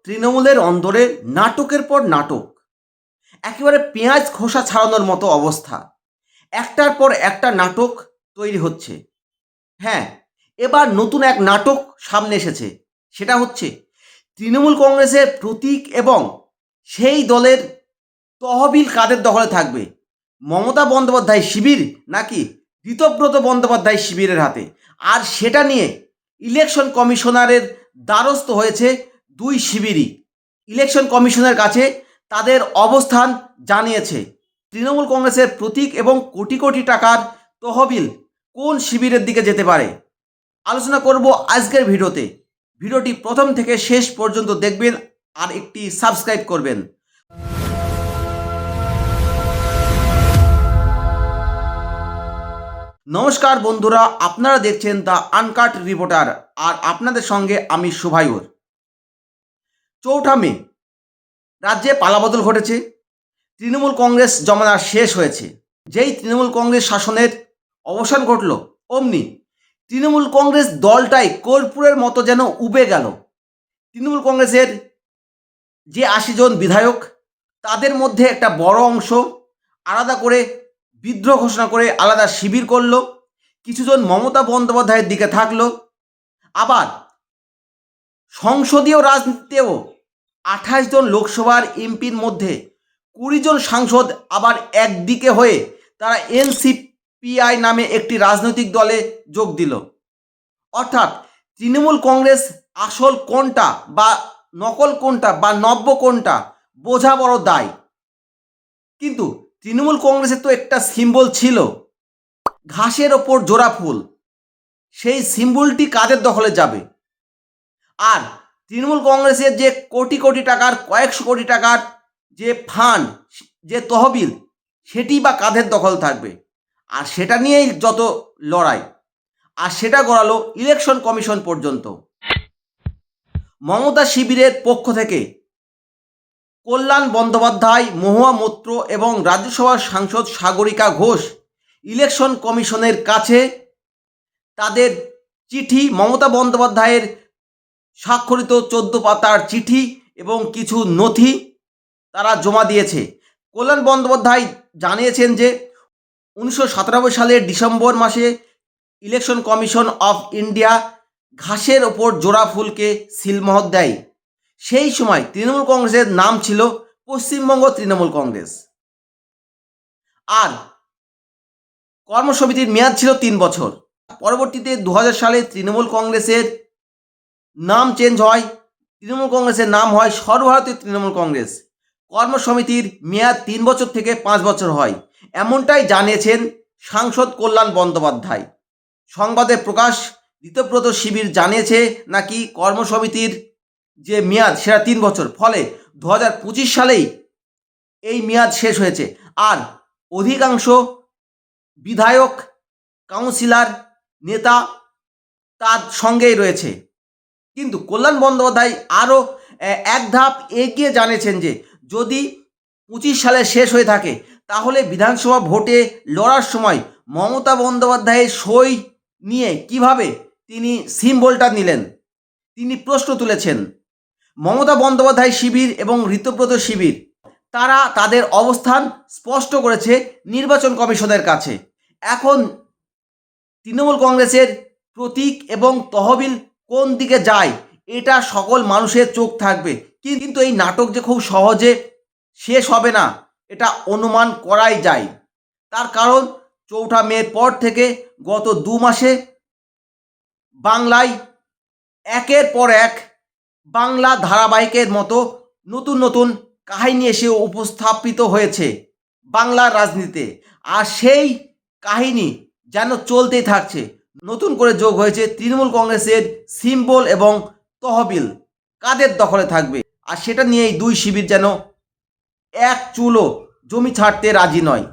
তৃণমূলের অন্দরে নাটকের পর নাটক, একেবারে পেঁয়াজ খোসা ছাড়ানোর মতো অবস্থা। একটার পর একটা নাটক তৈরি হচ্ছে। হ্যাঁ, এবার নতুন এক নাটক সামনে এসেছে। সেটা হচ্ছে তৃণমূল কংগ্রেসের প্রতীক এবং সেই দলের তহবিল কাদের দখলে থাকবে, মমতা বন্দ্যোপাধ্যায় শিবির নাকি ঋতব্রত বন্দ্যোপাধ্যায় শিবিরের হাতে। আর সেটা নিয়ে ইলেকশন কমিশনারের দ্বারস্থ হয়েছে দুই শিবিরই। ইলেকশন কমিশনের কাছে তাদের অবস্থান জানিয়েছে। তৃণমূল কংগ্রেসের প্রতীক এবং কোটি কোটি টাকার তহবিল কোন শিবিরের দিকে যেতে পারে, আলোচনা করব আজকের ভিডিওতে। ভিডিওটি প্রথম থেকে শেষ পর্যন্ত দেখবেন আর একটি সাবস্ক্রাইব করবেন। নমস্কার বন্ধুরা, আপনারা দেখছেন দ্য আনকাট রিপোর্টার, আর আপনাদের সঙ্গে আমি শুভায়ুর। 4 মে রাজ্যে পালাবদল ঘটেছে। তৃণমূল কংগ্রেস জমানা শেষ হয়েছে। যেই তৃণমূল কংগ্রেস শাসনের অবসান ঘটল, অমনি তৃণমূল কংগ্রেস দলটাই কর্পূরের মতো যেন উবে গেল। তৃণমূল কংগ্রেসের যে 80 জন বিধায়ক, তাদের মধ্যে একটা বড় অংশ আলাদা করে বিদ্রোহ ঘোষণা করে আলাদা শিবির করল। কিছুজন মমতা বন্দ্যোপাধ্যায়ের দিকে থাকলো। আবার সংসদীয় রাজনীতিতেও 28 জন লোকসভার এমপির মধ্যে 20 জন সাংসদ আবার একদিকে হয়ে তারা এনসিপিআই নামে একটি রাজনৈতিক দলে যোগ দিল। অর্থাৎ তৃণমূল কংগ্রেস আসল কোনটা বা নকল কোনটা বা নব্য কোনটা বোঝা বড় দায়। কিন্তু তৃণমূল কংগ্রেসের তো একটা সিম্বল ছিল, ঘাসের ওপর জোড়া ফুল। সেই সিম্বলটি কাদের দখলে যাবে? আর তৃণমূল কংগ্রেসের যে কোটি কোটি টাকার, কয়েকশো কোটি টাকার যে ফান্ড, যে তহবিল, সেটি বা কাদের দখল থাকবে? আর সেটা নিয়েই যত লড়াই, আর সেটা গড়ালো ইলেকশন কমিশন পর্যন্ত। মমতা শিবিরের পক্ষ থেকে কল্যাণ বন্দ্যোপাধ্যায়, মহুয়া মৈত্র এবং রাজ্যসভার সাংসদ সাগরিকা ঘোষ ইলেকশন কমিশনের কাছে তাদের চিঠি, মমতা বন্দ্যোপাধ্যায়ের স্বাক্ষরিত 14 পাতার চিঠি এবং কিছু নথি তারা জমা দিয়েছে। কল্যাণ বন্দ্যোপাধ্যায় জানিয়েছেন যে 1997 সালের ডিসেম্বর মাসে ইলেকশন কমিশন অফ ইন্ডিয়া ঘাসের ওপর জোড়া ফুলকে সিলমোহর দেয়। সেই সময় তৃণমূল কংগ্রেসের নাম ছিল পশ্চিমবঙ্গ তৃণমূল কংগ্রেস, আর কর্মসমিতির মেয়াদ ছিল 3 বছর। পরবর্তীতে 2000 সালে তৃণমূল কংগ্রেসের নাম চেঞ্জ হয়। তৃণমূল কংগ্রেসের নাম হয় সর্বভারতীয় তৃণমূল কংগ্রেস। কর্মসমিতির মেয়াদ 3 বছর থেকে 5 বছর হয়, এমনটাই জানিয়েছেন সাংসদ কল্যাণ বন্দ্যোপাধ্যায়। সংবাদে প্রকাশ, ঋতব্রত শিবির জানিয়েছে নাকি কর্মসমিতির যে মেয়াদ সেটা 3 বছর, ফলে 2025 সালেই এই মেয়াদ শেষ হয়েছে। আর অধিকাংশ বিধায়ক, কাউন্সিলর, নেতা তার সঙ্গেই রয়েছে। কিন্তু কল্যাণ বন্দ্যোপাধ্যায় আরও এক ধাপ এগিয়ে জানিয়েছেন যে যদি 25 সালে শেষ হয়ে থাকে, তাহলে বিধানসভা ভোটে লড়ার সময় মমতা বন্দ্যোপাধ্যায়ের সই নিয়ে কিভাবে তিনি সিম্বলটা নিলেন, তিনি প্রশ্ন তুলেছেন। মমতা বন্দ্যোপাধ্যায় শিবির এবং ঋতব্রত শিবির তারা তাদের অবস্থান স্পষ্ট করেছে নির্বাচন কমিশনের কাছে। এখন তৃণমূল কংগ্রেসের প্রতীক এবং তহবিল কোন দিকে যায়, এটা সকল মানুষের চোখ থাকবে। কিন্তু এই নাটক যে খুব সহজে শেষ হবে না, এটা অনুমান করাই যায়। তার কারণ 4 মের পর থেকে গত 2 মাসে বাংলায় একের পর এক বাংলা ধারাবাহিকের মতো নতুন নতুন কাহিনী এসে উপস্থাপিত হয়েছে বাংলার রাজনীতিতে। আর সেই কাহিনী যেন চলতেই থাকছে। নতুন করে যোগ হয়েছে তৃণমূল কংগ্রেসের সিম্বল এবং তহবিল কাদের দখলে থাকবে, আর সেটা নিয়েই দুই শিবির যেন এক চুলও জমি ছাড়তে রাজি নয়।